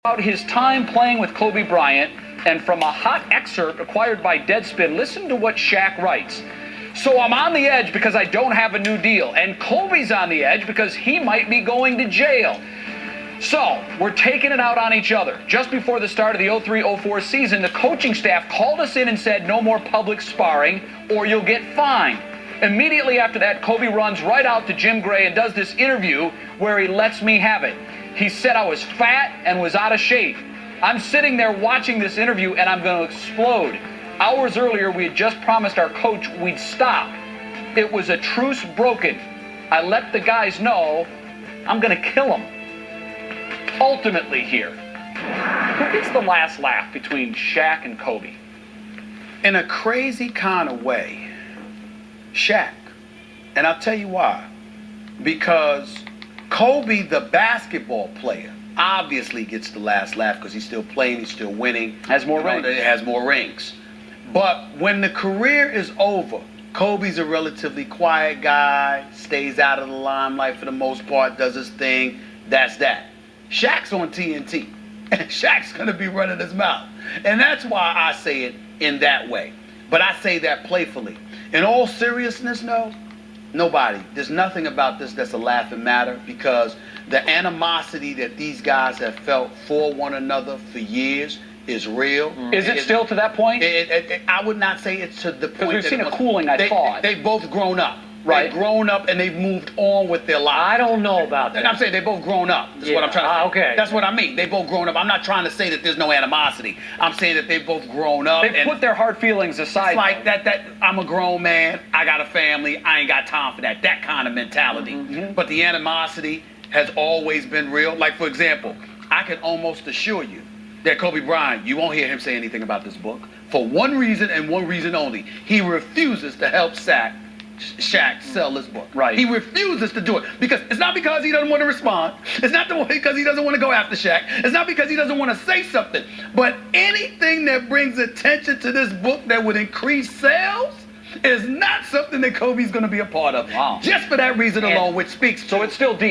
About his time playing with Kobe Bryant, and from a hot excerpt acquired by Deadspin, listen to what Shaq writes. So I'm on the edge because I don't have a new deal, and Kobe's on the edge because he might be going to jail. So we're taking it out on each other. Just before the start of the 03-04 season, the coaching staff called us in and said no more public sparring or you'll get fined. Immediately after that, Kobe runs right out to Jim Gray and does this interview where he lets me have it. He said I was fat and was out of shape. I'm sitting there watching this interview and I'm going to explode. Hours earlier, we had just promised our coach we'd stop. It was a truce broken. I let the guys know I'm going to kill them. Ultimately here, who gets the last laugh between Shaq and Kobe? In a crazy kind of way, Shaq. And I'll tell you why. Because Kobe, the basketball player, obviously gets the last laugh because he's still playing, he's still winning. Has more rings. Has more rings. But when the career is over, Kobe's a relatively quiet guy, stays out of the limelight for the most part, does his thing. That's that. Shaq's on TNT, and Shaq's going to be running his mouth. And that's why I say it in that way. But I say that playfully. In all seriousness, no, nobody. There's nothing about this that's a laughing matter because the animosity that these guys have felt for one another for years is real. Is it still to that point? I would not say it's to the point. Because we've seen a cooling, I thought. They've both grown up. Right. They've grown up and they've moved on with their lives. I don't know about that. And I'm saying they both grown up. That's what I'm trying to say. Okay. That's what I mean. They both grown up. I'm not trying to say that there's no animosity. I'm saying that they both grown up. They put their hard feelings aside. It's like that I'm a grown man. I got a family. I ain't got time for that. That kind of mentality. Mm-hmm. But the animosity has always been real. Like, for example, I can almost assure you that Kobe Bryant, you won't hear him say anything about this book for one reason and one reason only. He refuses to help Shaq sell this book. Right. He refuses to do it because it's not because he doesn't want to respond. It's not because he doesn't want to go after Shaq. It's not because he doesn't want to say something. But anything that brings attention to this book that would increase sales is not something that Kobe's going to be a part of. Wow. Just for that reason alone, which speaks to. So it's still deep.